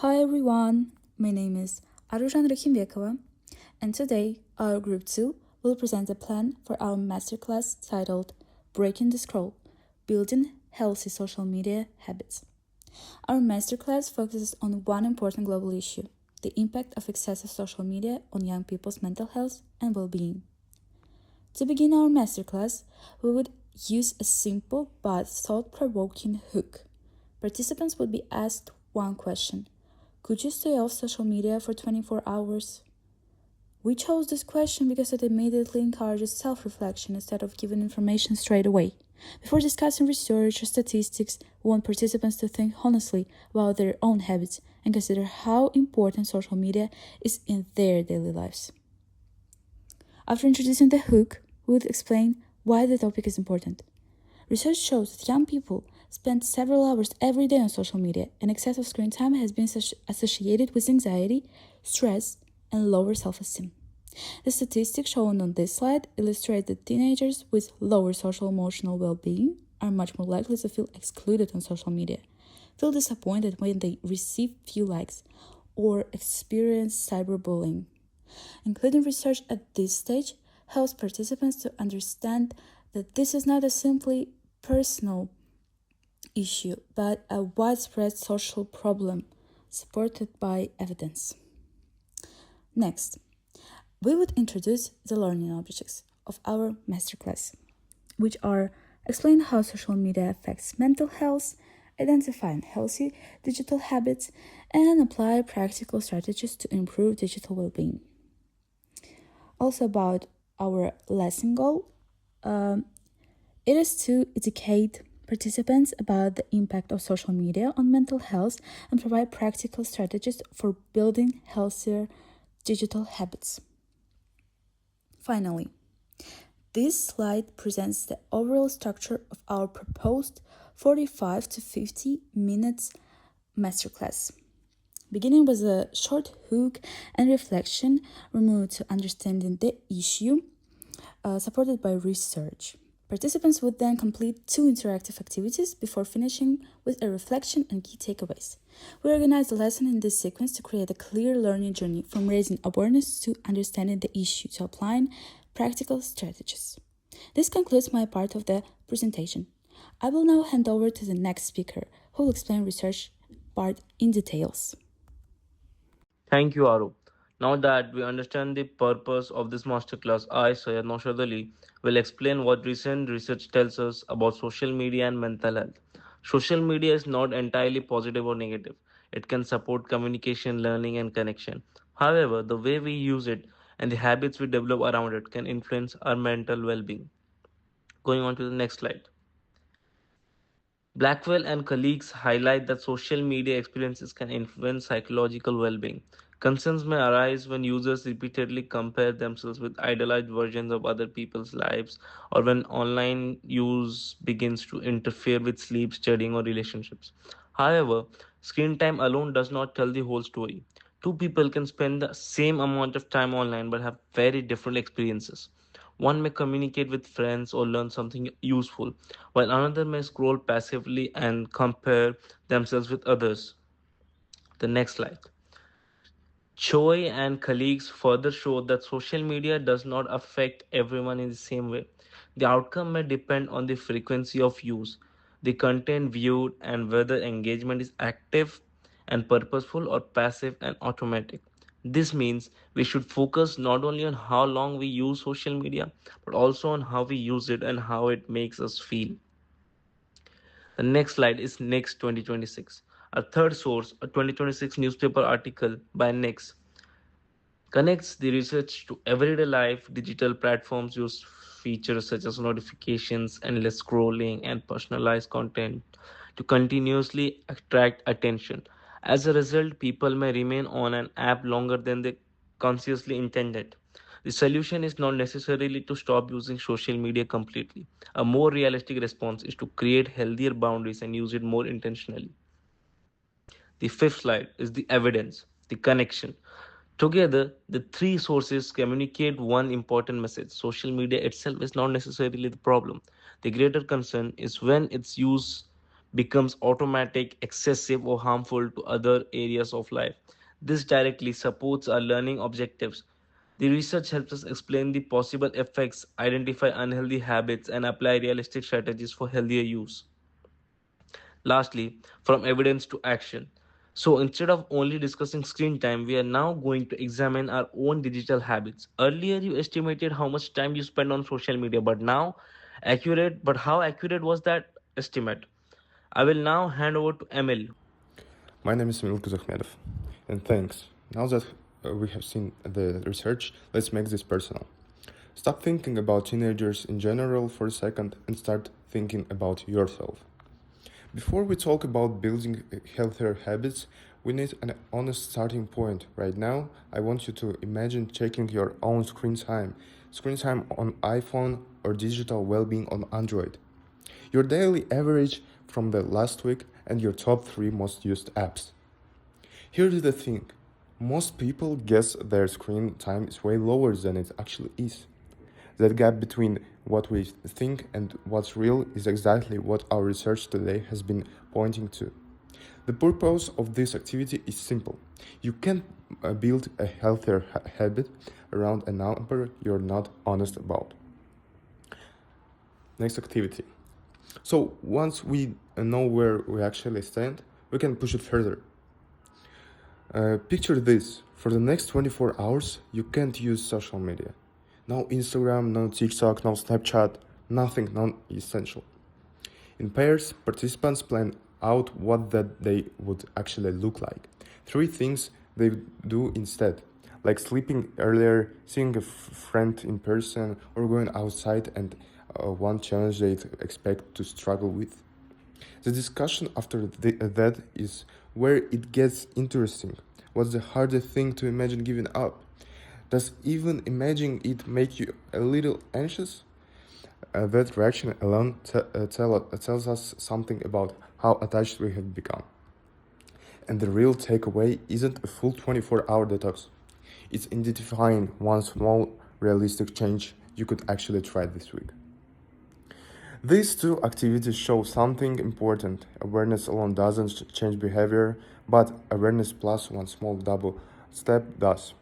Hi everyone, my name is Aruzhan Rakhimvekova, and today our Group 2 will present a plan for our masterclass titled Breaking the Scroll Building Healthy Social Media Habits. Our masterclass focuses on one important global issue the impact of excessive social media on young people's mental health and well being. To begin our masterclass, we would use a simple but thought provoking hook. Participants would be asked one question: could you stay off social media for 24 hours? We chose this question because it immediately encourages self-reflection instead of giving information straight away. Before discussing research or statistics, we want participants to think honestly about their own habits and consider how important social media is in their daily lives. After introducing the hook, we would explain why the topic is important. Research shows that young people spend several hours every day on social media, and excessive screen time has been associated with anxiety, stress, and lower self-esteem. The statistics shown on this slide illustrate that teenagers with lower social emotional well-being are much more likely to feel excluded on social media, feel disappointed when they receive few likes, or experience cyberbullying. Including research at this stage helps participants to understand that this is not a simply personal issue, but a widespread social problem supported by evidence. Next, we would introduce the learning objectives of our masterclass, which are explain how social media affects mental health, identifying healthy digital habits, and apply practical strategies to improve digital well-being. Also about our lesson goal, it is to educate participants about the impact of social media on mental health and provide practical strategies for building healthier digital habits. Finally, this slide presents the overall structure of our proposed 45 to 50 minutes masterclass. Beginning with a short hook and reflection, we move to understanding the issue, supported by research. Participants would then complete 2 interactive activities before finishing with a reflection and key takeaways. We organize the lesson in this sequence to create a clear learning journey from raising awareness to understanding the issue to applying practical strategies. This concludes my part of the presentation. I will now hand over to the next speaker, who will explain research part in details. Thank you, Aru. Now that we understand the purpose of this masterclass, I, Syed Naushad Ali, will explain what recent research tells us about social media and mental health. Social media is not entirely positive or negative. It can support communication, learning, and connection. However, the way we use it and the habits we develop around it can influence our mental well being. Going on to the next slide. Blackwell and colleagues highlight that social media experiences can influence psychological well being. Concerns may arise when users repeatedly compare themselves with idealized versions of other people's lives, or when online use begins to interfere with sleep, studying, or relationships. However, screen time alone does not tell the whole story. Two people can spend the same amount of time online but have very different experiences. One may communicate with friends or learn something useful, while another may scroll passively and compare themselves with others. The next slide. Choi and colleagues further show that social media does not affect everyone in the same way. The outcome may depend on the frequency of use, the content viewed, and whether engagement is active and purposeful or passive and automatic. This means we should focus not only on how long we use social media, but also on how we use it and how it makes us feel. The next slide is Next 2026. A third source, a 2026 newspaper article by Next, connects the research to everyday life. Digital platforms use features such as notifications, endless scrolling, and personalized content to continuously attract attention. As a result, people may remain on an app longer than they consciously intended. The solution is not necessarily to stop using social media completely. A more realistic response is to create healthier boundaries and use it more intentionally. The fifth slide is the evidence, the connection. Together, the three sources communicate one important message. Social media itself is not necessarily the problem. The greater concern is when its use becomes automatic, excessive, or harmful to other areas of life. This directly supports our learning objectives. The research helps us explain the possible effects, identify unhealthy habits, and apply realistic strategies for healthier use. Lastly, from evidence to action. So instead of only discussing screen time, we are now going to examine our own digital habits. Earlier, you estimated how much time you spend on social media, but how accurate was that estimate? I will now hand over to Emil. My name is Emil Kuzahmedov, and thanks. Now that we have seen the research, let's make this personal. Stop thinking about teenagers in general for a second and start thinking about yourself. Before we talk about building healthier habits, we need an honest starting point. Right now, I want you to imagine checking your own screen time on iPhone or digital well-being on Android. Your daily average from the last week and your top 3 most used apps. Here's the thing. Most people guess their screen time is way lower than it actually is. That gap between what we think and what's real is exactly what our research today has been pointing to. The purpose of this activity is simple. You can't build a healthier habit around a number you're not honest about. Next activity. So once we know where we actually stand, we can push it further. Picture this. For the next 24 hours, you can't use social media. No Instagram, no TikTok, no Snapchat, nothing non-essential. In pairs, participants plan out what that day would actually look like. 3 things they do instead, like sleeping earlier, seeing a friend in person, or going outside, and one challenge they expect to struggle with. The discussion after that is where it gets interesting. What's the hardest thing to imagine giving up? Does even imagining it make you a little anxious? That reaction alone tells us something about how attached we have become. And the real takeaway isn't a full 24-hour detox. It's identifying one small, realistic change you could actually try this week. These 2 activities show something important. Awareness alone doesn't change behavior, but awareness plus one small double step does.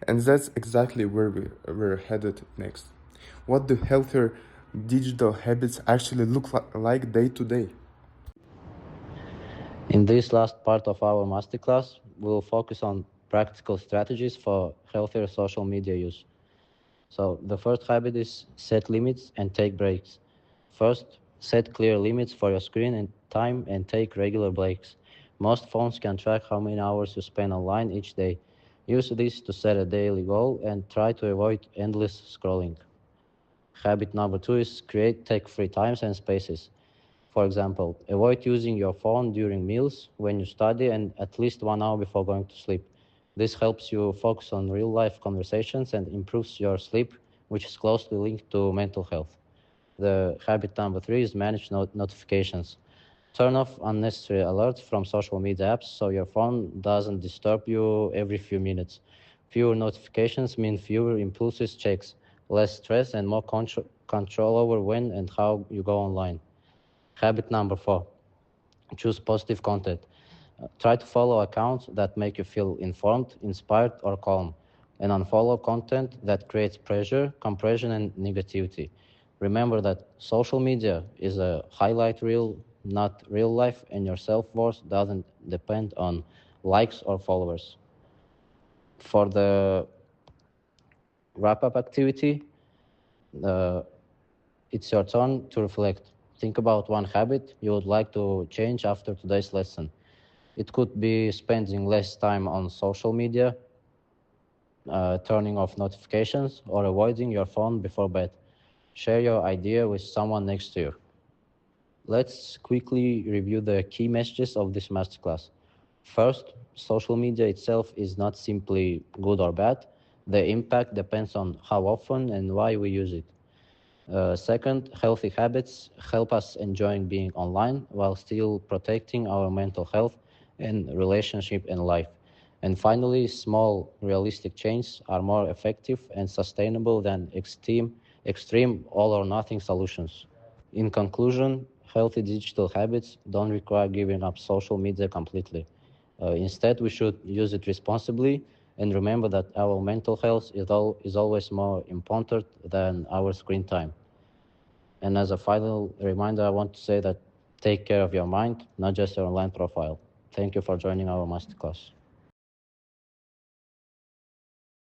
And that's exactly where we're headed next. What do healthier digital habits actually look like day to day? In this last part of our masterclass, we'll focus on practical strategies for healthier social media use. So the first habit is set limits and take breaks. First, set clear limits for your screen and time and take regular breaks. Most phones can track how many hours you spend online each day. Use this to set a daily goal and try to avoid endless scrolling. Habit number 2 is create tech-free times and spaces. For example, avoid using your phone during meals, when you study, and at least 1 hour before going to sleep. This helps you focus on real-life conversations and improves your sleep, which is closely linked to mental health. The habit number 3 is manage notifications. Turn off unnecessary alerts from social media apps so your phone doesn't disturb you every few minutes. Fewer notifications mean fewer impulsive checks, less stress, and more control over when and how you go online. Habit number 4, choose positive content. Try to follow accounts that make you feel informed, inspired, or calm, and unfollow content that creates pressure, compression, and negativity. Remember that social media is a highlight reel, not real life, and your self-worth doesn't depend on likes or followers. For the wrap-up activity, it's your turn to reflect. Think about one habit you would like to change after today's lesson. It could be spending less time on social media, turning off notifications, or avoiding your phone before bed. Share your idea with someone next to you. Let's quickly review the key messages of this masterclass. First, social media itself is not simply good or bad. The impact depends on how often and why we use it. Second, healthy habits help us enjoying being online while still protecting our mental health and relationship and life. And finally, small, realistic changes are more effective and sustainable than extreme all or nothing solutions. In conclusion, healthy digital habits don't require giving up social media completely. Instead, we should use it responsibly and remember that our mental health is always more important than our screen time. And as a final reminder, I want to say that take care of your mind, not just your online profile. Thank you for joining our masterclass.